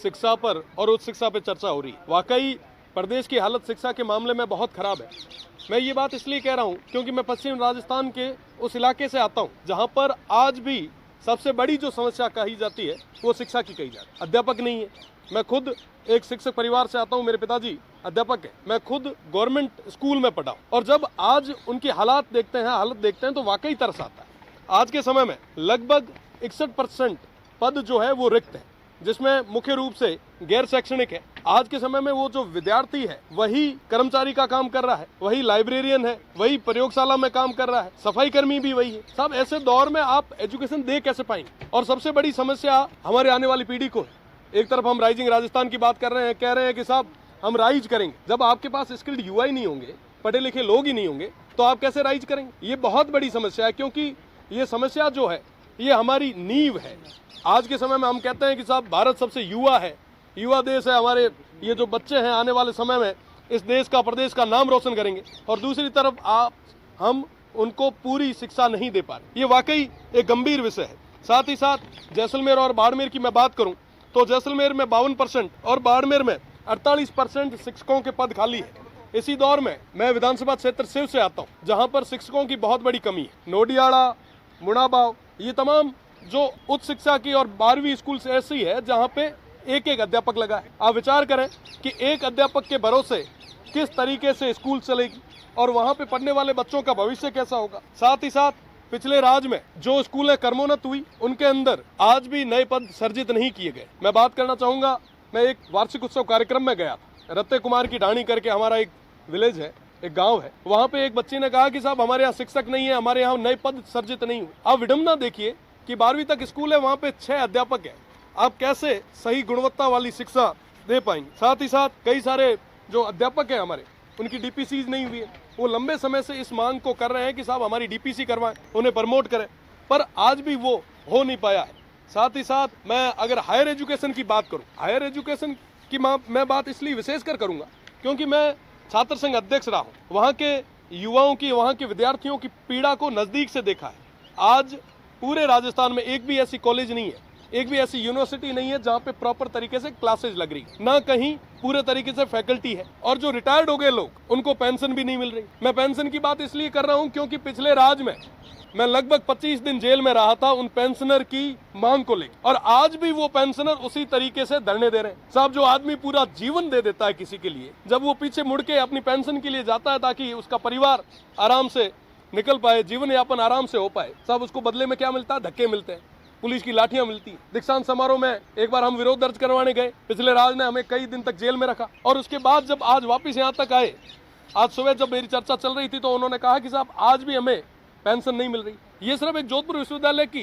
शिक्षा पर और उच्च शिक्षा पर चर्चा हो रही है। वाकई प्रदेश की हालत शिक्षा के मामले में बहुत खराब है। मैं ये बात इसलिए कह रहा हूँ क्योंकि मैं पश्चिम राजस्थान के उस इलाके से आता हूँ जहाँ पर आज भी सबसे बड़ी जो समस्या कही जाती है वो शिक्षा की कही जाती है। अध्यापक नहीं है। मैं खुद एक शिक्षक परिवार से आता हूँ, मेरे पिताजी अध्यापक है। मैं खुद गवर्नमेंट स्कूल में पढ़ा हूँ और जब आज उनकी हालत देखते हैं तो वाकई तरस आता है। आज के समय में लगभग 61% पद जो है वो रिक्त है, जिसमें मुख्य रूप से गैर शैक्षणिक है। आज के समय में वो जो विद्यार्थी है वही कर्मचारी का काम कर रहा है, वही लाइब्रेरियन है, वही प्रयोगशाला में काम कर रहा है, सफाई कर्मी भी वही है। साहब ऐसे दौर में आप एजुकेशन दे कैसे पाएंगे? और सबसे बड़ी समस्या हमारे आने वाली पीढ़ी को है। एक तरफ हम राइजिंग राजस्थान की बात कर रहे हैं, कह रहे हैं कि साहब हम राइज करेंगे। जब आपके पास स्किल्ड युवा ही नहीं होंगे, पढ़े लिखे लोग ही नहीं होंगे, तो आप कैसे राइज करेंगे? ये बहुत बड़ी समस्या है, क्योंकि ये समस्या जो है ये हमारी नींव है। आज के समय में हम कहते हैं कि साहब भारत सबसे युवा है, युवा देश है। हमारे ये जो बच्चे हैं आने वाले समय में इस देश का, प्रदेश का नाम रोशन करेंगे, और दूसरी तरफ हम उनको पूरी शिक्षा नहीं दे पा रहे। ये वाकई एक गंभीर विषय है। साथ ही साथ जैसलमेर और बाड़मेर की मैं बात करूं तो जैसलमेर में 52% और बाड़मेर में 48% शिक्षकों के पद खाली है। इसी दौर में मैं विधानसभा क्षेत्र शिव से आता हूँ जहाँ पर शिक्षकों की बहुत बड़ी कमी है। नोडियाड़ा, मुड़ाबाव, ये तमाम जो उच्च शिक्षा की और 12वीं स्कूल से ऐसी है जहाँ पे एक एक अध्यापक लगा है। आप विचार करें कि एक अध्यापक के भरोसे किस तरीके से स्कूल चलेगी और वहाँ पे पढ़ने वाले बच्चों का भविष्य कैसा होगा। साथ ही साथ पिछले राज्य में जो स्कूलें कर्मोन्नत हुई उनके अंदर आज भी नए पद सर्जित नहीं किए गए। मैं बात करना चाहूंगा, मैं एक वार्षिक उत्सव कार्यक्रम में गया था। रत्ते कुमार की ढाणी करके हमारा एक विलेज है, एक गांव है। वहां पे एक बच्ची ने कहा कि साहब हमारे यहाँ शिक्षक नहीं है, हमारे यहाँ नए पद सर्जित नहीं हुए। आप विडंबना देखिए कि 12वीं तक स्कूल है, वहाँ पे 6 अध्यापक है। आप कैसे सही गुणवत्ता वाली शिक्षा दे पाएंगे? साथ ही साथ कई सारे जो अध्यापक है हमारे, उनकी डीपीसी नहीं हुई है। वो लंबे समय से इस मांग को कर रहे हैं कि साहब हमारी डीपीसी करवाएं, उन्हें प्रमोट करें, पर आज भी वो हो नहीं पाया है। साथ ही साथ मैं अगर हायर एजुकेशन की बात करूं, हायर एजुकेशन की मैं बात इसलिए विशेषकर करूंगा क्योंकि मैं छात्र संघ अध्यक्ष रहा हूं। वहां के युवाओं की, वहां के विद्यार्थियों की पीड़ा को नजदीक से देखा है। आज पूरे राजस्थान में एक भी ऐसी कॉलेज नहीं है, एक भी ऐसी यूनिवर्सिटी नहीं है जहाँ पे प्रॉपर तरीके से क्लासेज लग रही, ना कहीं पूरे तरीके से फैकल्टी है। और जो रिटायर्ड हो गए लोग उनको पेंशन भी नहीं मिल रही। मैं पेंशन की बात इसलिए कर रहा हूँ क्योंकि पिछले राज्य में मैं लगभग 25 दिन जेल में रहा था उन पेंशनर की मांग को लेकर, और आज भी वो पेंशनर उसी तरीके से धरने दे रहे हैं। साहब जो आदमी पूरा जीवन दे देता है किसी के लिए, जब वो पीछे मुड़ के अपनी पेंशन के लिए जाता है ताकि उसका परिवार आराम से निकल पाए, जीवन यापन आराम से हो पाए, साहब उसको बदले में क्या मिलता है? धक्के मिलते हैं, पुलिस की लाठियां मिलती हैं। दीक्षांत समारोह में एक बार हम विरोध दर्ज करवाने गए, पिछले राज ने हमें कई दिन तक जेल में रखा, और उसके बाद जब आज वापस यहाँ तक आए, आज सुबह जब मेरी चर्चा चल रही थी तो उन्होंने कहा कि साहब आज भी हमें पेंशन नहीं मिल रही। ये सिर्फ एक जोधपुर विश्वविद्यालय की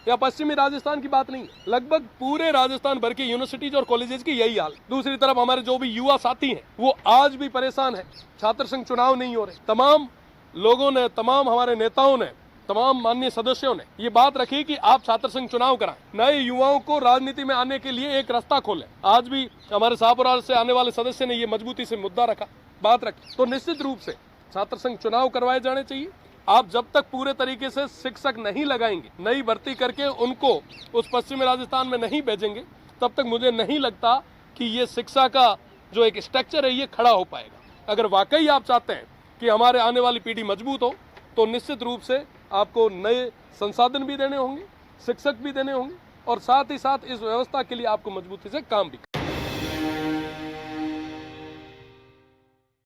या पश्चिमी राजस्थान की बात नहीं है, लगभग पूरे राजस्थान भर की यूनिवर्सिटीज और कॉलेजेस की यही हाल। दूसरी तरफ हमारे जो भी युवा साथी हैं वो आज भी परेशान है। छात्र संघ चुनाव नहीं हो रहे। तमाम लोगों ने, तमाम हमारे नेताओं ने, तमाम माननीय सदस्यों ने ये बात रखी कि आप छात्र संघ चुनाव कराएं, नए युवाओं को राजनीति में आने के लिए एक रास्ता खोलें। आज भी हमारे शाहपुरा से आने वाले सदस्य ने ये मजबूती से मुद्दा रखा, बात रखी। तो निश्चित रूप से छात्र संघ चुनाव करवाए जाने चाहिए। आप जब तक पूरे तरीके से शिक्षक नहीं लगाएंगे, नई भर्ती करके उनको उस पश्चिमी राजस्थान में नहीं भेजेंगे, तब तक मुझे नहीं लगता कि ये शिक्षा का जो एक स्ट्रक्चर है ये खड़ा हो पाएगा। अगर वाकई आप चाहते हैं कि हमारे आने वाली पीढ़ी मजबूत हो तो निश्चित रूप से आपको नए संसाधन भी देने होंगे, शिक्षक भी देने होंगे, और साथ ही साथ इस व्यवस्था के लिए आपको मजबूती से काम भी